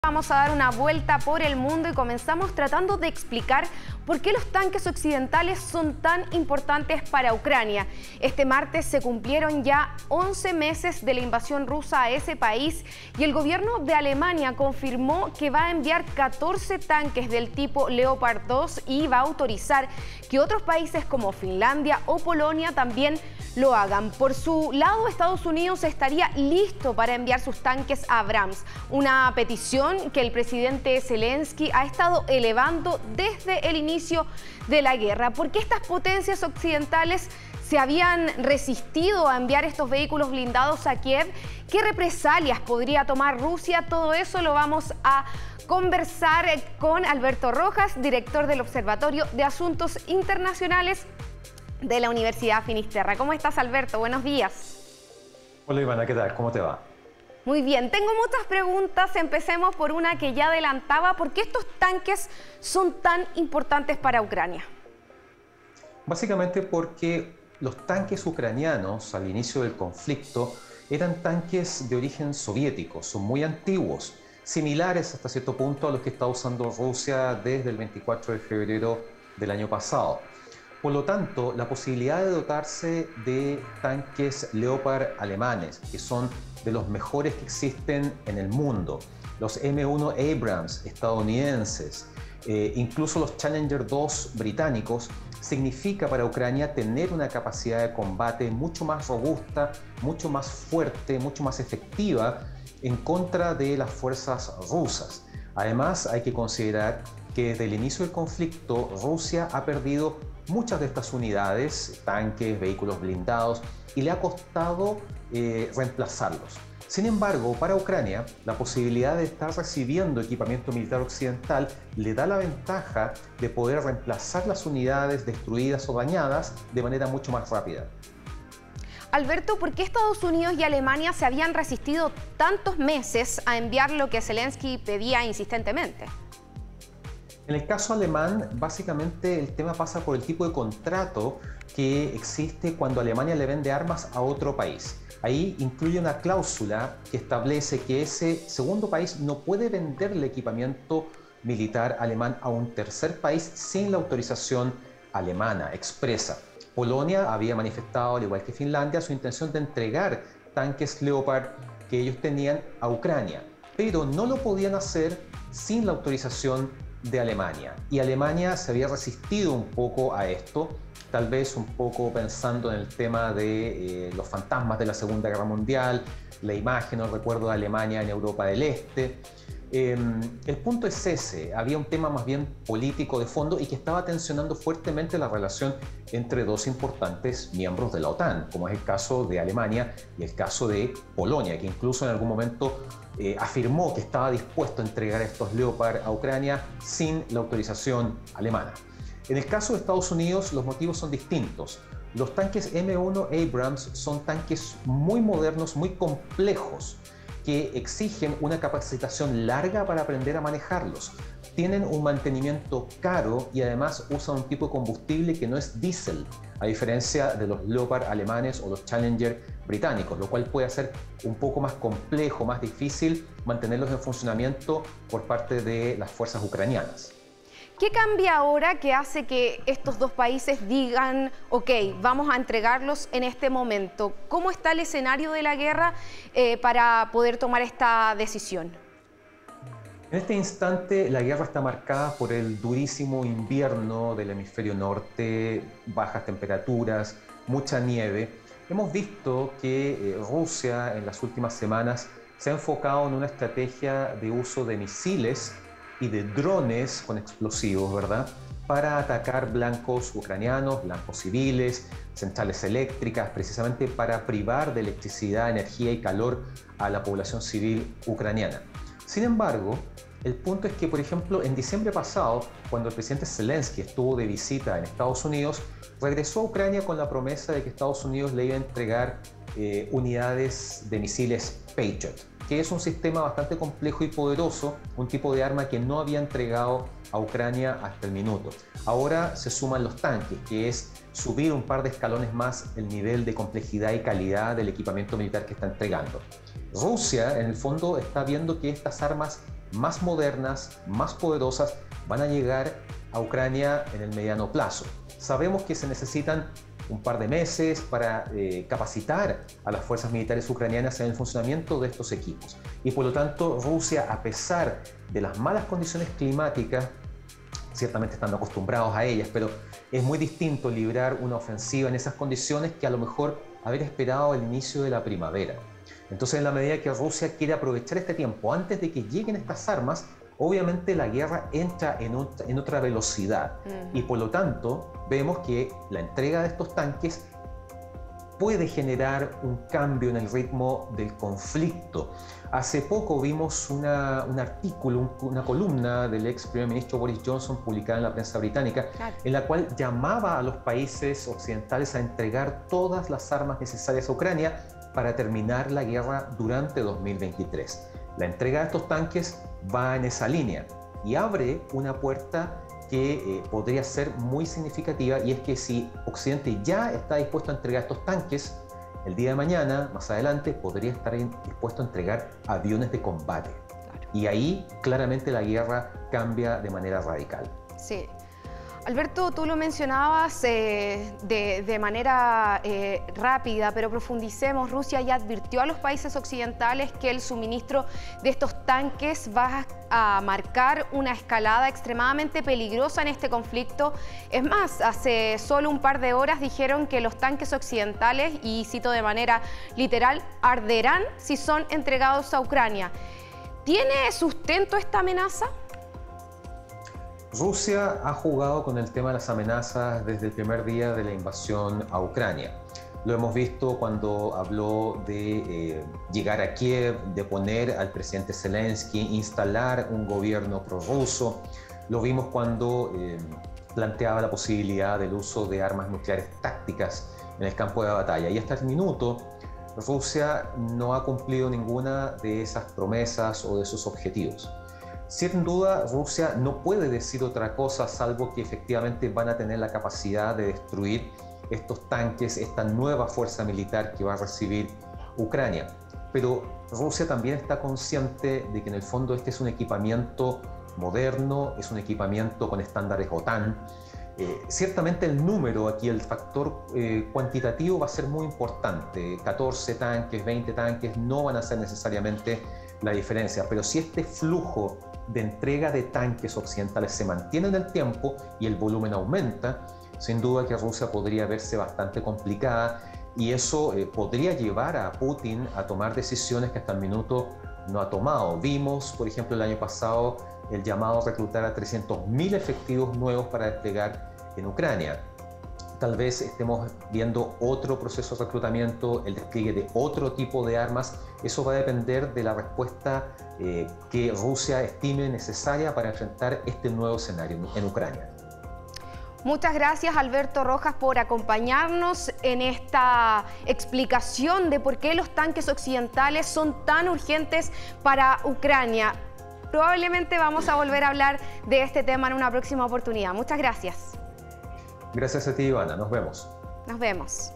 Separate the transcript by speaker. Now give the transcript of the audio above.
Speaker 1: Vamos a dar una vuelta por el mundo y comenzamos tratando de explicar por qué los tanques occidentales son tan importantes para Ucrania. Este martes se cumplieron ya 11 meses de la invasión rusa a ese país y el gobierno de Alemania confirmó que va a enviar 14 tanques del tipo Leopard 2 y va a autorizar que otros países como Finlandia o Polonia también lo hagan. Por su lado, Estados Unidos estaría listo para enviar sus tanques Abrams, una petición que el presidente Zelensky ha estado elevando desde el inicio de la guerra. ¿Por qué estas potencias occidentales se habían resistido a enviar estos vehículos blindados a Kiev? ¿Qué represalias podría tomar Rusia? Todo eso lo vamos a conversar con Alberto Rojas, director del Observatorio de Asuntos Internacionales de la Universidad Finisterra. ¿Cómo estás, Alberto? Buenos días.
Speaker 2: Hola, Ivana, ¿qué tal? ¿Cómo te va?
Speaker 1: Muy bien, tengo muchas preguntas. Empecemos por una que ya adelantaba. ¿Por qué estos tanques son tan importantes para Ucrania?
Speaker 2: Básicamente porque los tanques ucranianos al inicio del conflicto eran tanques de origen soviético, son muy antiguos, similares hasta cierto punto a los que está usando Rusia desde el 24 de febrero del año pasado. Por lo tanto, la posibilidad de dotarse de tanques Leopard alemanes, que son de los mejores que existen en el mundo, los M1 Abrams estadounidenses, incluso los Challenger 2 británicos, significa para Ucrania tener una capacidad de combate mucho más robusta, mucho más fuerte, mucho más efectiva en contra de las fuerzas rusas. Además, hay que considerar que desde el inicio del conflicto Rusia ha perdido muchas de estas unidades, tanques, vehículos blindados, y le ha costado reemplazarlos. Sin embargo, para Ucrania, la posibilidad de estar recibiendo equipamiento militar occidental le da la ventaja de poder reemplazar las unidades destruidas o dañadas de manera mucho más rápida.
Speaker 1: Alberto, ¿por qué Estados Unidos y Alemania se habían resistido tantos meses a enviar lo que Zelensky pedía insistentemente?
Speaker 2: En el caso alemán, básicamente el tema pasa por el tipo de contrato que existe cuando Alemania le vende armas a otro país. Ahí incluye una cláusula que establece que ese segundo país no puede venderle equipamiento militar alemán a un tercer país sin la autorización alemana expresa. Polonia había manifestado, al igual que Finlandia, su intención de entregar tanques Leopard que ellos tenían a Ucrania, pero no lo podían hacer sin la autorización de Alemania. Y Alemania se había resistido un poco a esto, tal vez un poco pensando en el tema de los fantasmas de la Segunda Guerra Mundial, la imagen o el recuerdo de Alemania en Europa del Este. El punto es ese, había un tema más bien político de fondo y que estaba tensionando fuertemente la relación entre dos importantes miembros de la OTAN, como es el caso de Alemania y el caso de Polonia, que incluso en algún momento afirmó que estaba dispuesto a entregar estos Leopard a Ucrania sin la autorización alemana. En el caso de Estados Unidos, los motivos son distintos. Los tanques M1 Abrams son tanques muy modernos, muy complejos, que exigen una capacitación larga para aprender a manejarlos. Tienen un mantenimiento caro y además usan un tipo de combustible que no es diésel, a diferencia de los Leopard alemanes o los Challenger británicos, lo cual puede hacer un poco más complejo, más difícil mantenerlos en funcionamiento por parte de las fuerzas ucranianas.
Speaker 1: ¿Qué cambia ahora que hace que estos dos países digan, ok, vamos a entregarlos en este momento? ¿Cómo está el escenario de la guerra para poder tomar esta decisión?
Speaker 2: En este instante la guerra está marcada por el durísimo invierno del hemisferio norte, bajas temperaturas, mucha nieve. Hemos visto que Rusia en las últimas semanas se ha enfocado en una estrategia de uso de misiles y de drones con explosivos, ¿verdad?, para atacar blancos ucranianos, blancos civiles, centrales eléctricas, precisamente para privar de electricidad, energía y calor a la población civil ucraniana. Sin embargo, el punto es que, por ejemplo, en diciembre pasado, cuando el presidente Zelensky estuvo de visita en Estados Unidos, regresó a Ucrania con la promesa de que Estados Unidos le iba a entregar unidades de misiles Patriot, que es un sistema bastante complejo y poderoso, un tipo de arma que no había entregado a Ucrania hasta el minuto. Ahora se suman los tanques, que es subir un par de escalones más el nivel de complejidad y calidad del equipamiento militar que está entregando. Rusia, en el fondo, está viendo que estas armas más modernas, más poderosas, van a llegar a Ucrania en el mediano plazo. Sabemos que se necesitan un par de meses para capacitar a las fuerzas militares ucranianas en el funcionamiento de estos equipos. Y por lo tanto, Rusia, a pesar de las malas condiciones climáticas, ciertamente están acostumbrados a ellas, pero es muy distinto librar una ofensiva en esas condiciones que a lo mejor haber esperado el inicio de la primavera. Entonces, en la medida que Rusia quiere aprovechar este tiempo antes de que lleguen estas armas, obviamente la guerra entra en otra velocidad y por lo tanto vemos que la entrega de estos tanques puede generar un cambio en el ritmo del conflicto. Hace poco vimos un artículo, una columna del ex primer ministro Boris Johnson publicada en la prensa británica, en la cual llamaba a los países occidentales a entregar todas las armas necesarias a Ucrania para terminar la guerra durante 2023. La entrega de estos tanques va en esa línea y abre una puerta que podría ser muy significativa, y es que si Occidente ya está dispuesto a entregar estos tanques, el día de mañana, más adelante, podría estar dispuesto a entregar aviones de combate. Claro. Y ahí claramente la guerra cambia de manera radical.
Speaker 1: Sí. Alberto, tú lo mencionabas de manera rápida, pero profundicemos. Rusia ya advirtió a los países occidentales que el suministro de estos tanques va a marcar una escalada extremadamente peligrosa en este conflicto. Es más, hace solo un par de horas dijeron que los tanques occidentales, y cito de manera literal, arderán si son entregados a Ucrania. ¿Tiene sustento esta amenaza?
Speaker 2: Rusia ha jugado con el tema de las amenazas desde el primer día de la invasión a Ucrania. Lo hemos visto cuando habló de llegar a Kiev, de poner al presidente Zelensky, instalar un gobierno prorruso. Lo vimos cuando planteaba la posibilidad del uso de armas nucleares tácticas en el campo de batalla. Y hasta el minuto, Rusia no ha cumplido ninguna de esas promesas o de esos objetivos. Sin duda, Rusia no puede decir otra cosa salvo que efectivamente van a tener la capacidad de destruir estos tanques, esta nueva fuerza militar que va a recibir Ucrania. Pero Rusia también está consciente de que en el fondo este es un equipamiento moderno, es un equipamiento con estándares OTAN. Ciertamente el número aquí, el factor cuantitativo va a ser muy importante. 14 tanques, 20 tanques no van a ser necesariamente la diferencia, pero si este flujo de entrega de tanques occidentales se mantiene en el tiempo y el volumen aumenta, sin duda que Rusia podría verse bastante complicada, y eso podría llevar a Putin a tomar decisiones que hasta el minuto no ha tomado. Vimos, por ejemplo, el año pasado el llamado a reclutar a 300.000 efectivos nuevos para desplegar en Ucrania. Tal vez estemos viendo otro proceso de reclutamiento, el despliegue de otro tipo de armas. Eso va a depender de la respuesta que Rusia estime necesaria para enfrentar este nuevo escenario en Ucrania.
Speaker 1: Muchas gracias, Alberto Rojas, por acompañarnos en esta explicación de por qué los tanques occidentales son tan urgentes para Ucrania. Probablemente vamos a volver a hablar de este tema en una próxima oportunidad. Muchas gracias.
Speaker 2: Gracias a ti, Ivana. Nos vemos.
Speaker 1: Nos vemos.